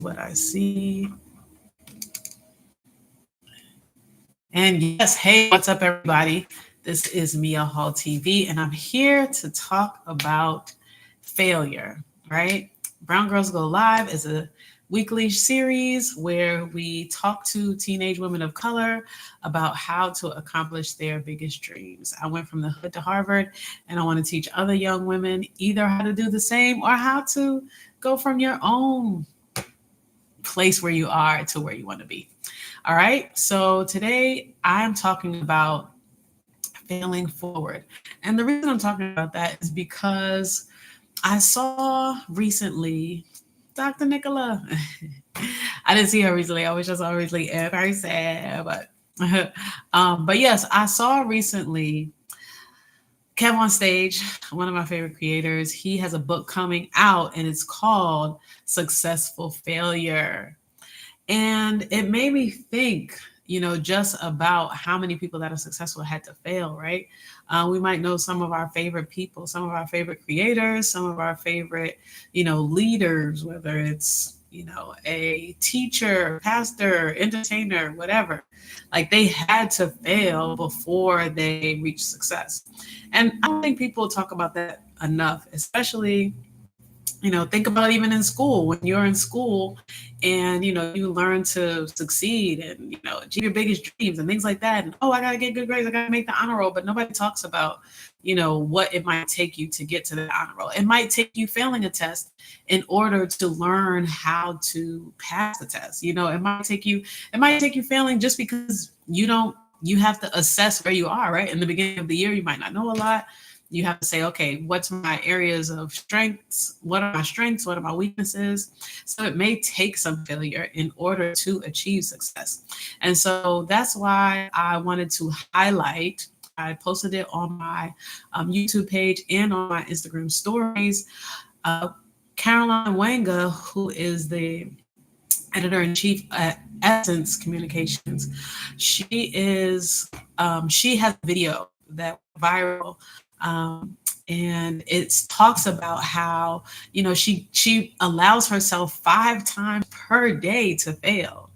what I see. And yes, hey, what's up, everybody? This is Mia Hall TV, and I'm here to talk about failure, right? Brown Girls Go Live is a weekly series where we talk to teenage women of color about how to accomplish their biggest dreams. I went from the hood to Harvard, and I want to teach other young women either how to do the same or how to go from your own place where you are to where you want to be. All right. So today I'm talking about failing forward. And the reason I'm talking about that is because I saw recently Dr. Nicola. I didn't see her recently. I was just saw recently and very sad. But yes, I saw recently Kev on Stage, one of my favorite creators. He has a book coming out and it's called Successful Failure. And it made me think, just about how many people that are successful had to fail, right? We might know some of our favorite people, some of our favorite creators, some of our favorite, leaders, whether it's, a teacher, pastor, entertainer, whatever. Like they had to fail before they reach success. And I don't think people talk about that enough, especially think about it even in school. When you're in school and you learn to succeed and achieve your biggest dreams and things like that, and I gotta get good grades, I gotta make the honor roll, but nobody talks about what it might take you to get to the honor roll. It might take you failing a test in order to learn how to pass the test. It might take you failing just because you have to assess where you are, right? In the beginning of the year you might not know a lot. You have to say, okay, what's my areas of strengths? What are my strengths? What are my weaknesses? So it may take some failure in order to achieve success. And so that's why I wanted to highlight, I posted it on my YouTube page and on my Instagram stories. Caroline Wanga, who is the editor-in-chief at Essence Communications, she has a video that went viral. And it talks about how she allows herself 5 times per day to fail,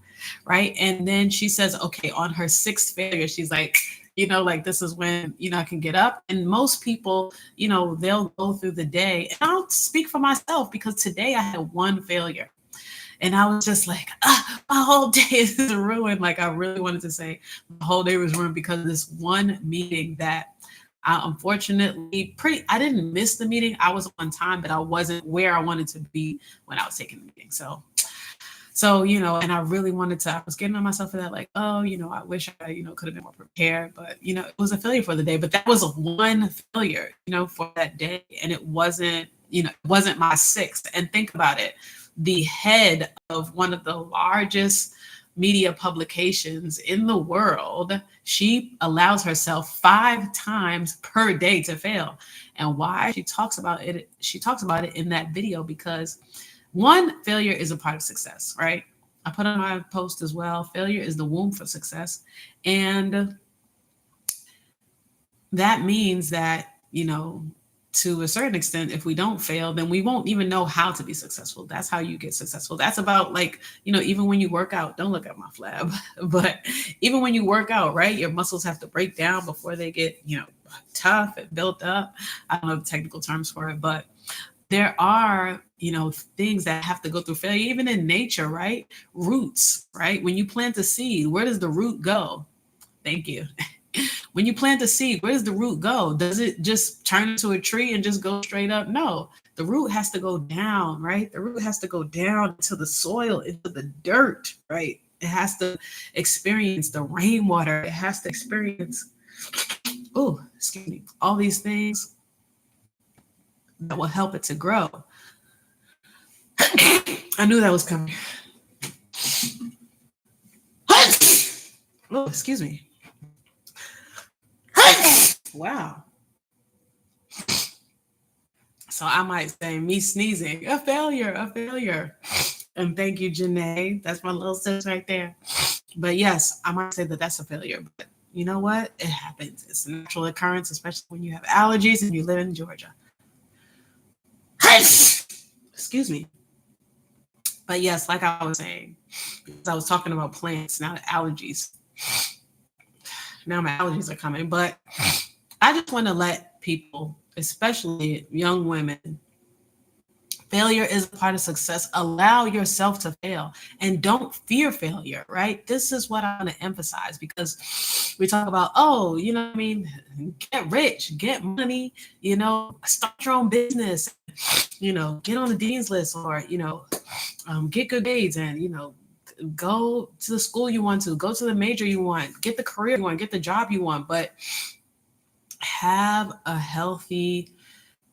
right? And then she says, okay, on her 6th failure, she's like, like this is when I can get up. And most people, they'll go through the day, and I'll speak for myself because today I had 1 failure. And I was just like, my whole day is ruined. Like I really wanted to say the whole day was ruined because of this one meeting that unfortunately, I didn't miss the meeting. I was on time, but I wasn't where I wanted to be when I was taking the meeting. So, and I really wanted to, I was getting on myself for that, like, I wish I, could have been more prepared, but, it was a failure for the day, but that was one failure, for that day. And it wasn't my 6th. And think about it. The head of one of the largest media publications in the world, she allows herself 5 times per day to fail. And why? She talks about it in that video because one, failure is a part of success, right? I put on my post as well, failure is the womb for success. And that means that, to a certain extent, if we don't fail, then we won't even know how to be successful. That's how you get successful. That's about like, even when you work out, don't look at my flab, but even when you work out, right, your muscles have to break down before they get, tough and built up. I don't know the technical terms for it, but there are, things that have to go through failure, even in nature, right? Roots, right? When you plant a seed, where does the root go? Thank you. When you plant a seed, where does the root go? Does it just turn into a tree and just go straight up? No, the root has to go down, right? The root has to go down into the soil, into the dirt, right? It has to experience the rainwater. It has to experience, all these things that will help it to grow. I knew that was coming. Oh, excuse me. Wow. So I might say me sneezing, a failure. And thank you, Janae. That's my little sis right there. But yes, I might say that that's a failure. But you know what? It happens. It's a natural occurrence, especially when you have allergies and you live in Georgia. Excuse me. But yes, like I was saying, because I was talking about plants, now the allergies. Now my allergies are coming. But I just want to let people, especially young women, failure is a part of success. Allow yourself to fail and don't fear failure, right? This is what I want to emphasize because we talk about, oh, you know what I mean? Get rich, get money, start your own business, get on the dean's list or, get good grades and, go to the school you want to, go to the major you want, get the career you want, get the job you want, but have a healthy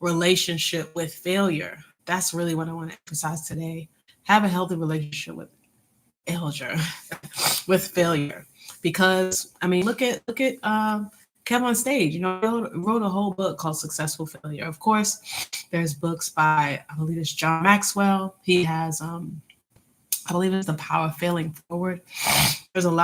relationship with failure. That's really what I want to emphasize today. Have a healthy relationship with failure, with failure, because I mean, look at Kev on Stage. Wrote a whole book called Successful Failure. Of course, there's books by I believe it's John Maxwell. He has I believe it's The Power of Failing Forward. There's a lot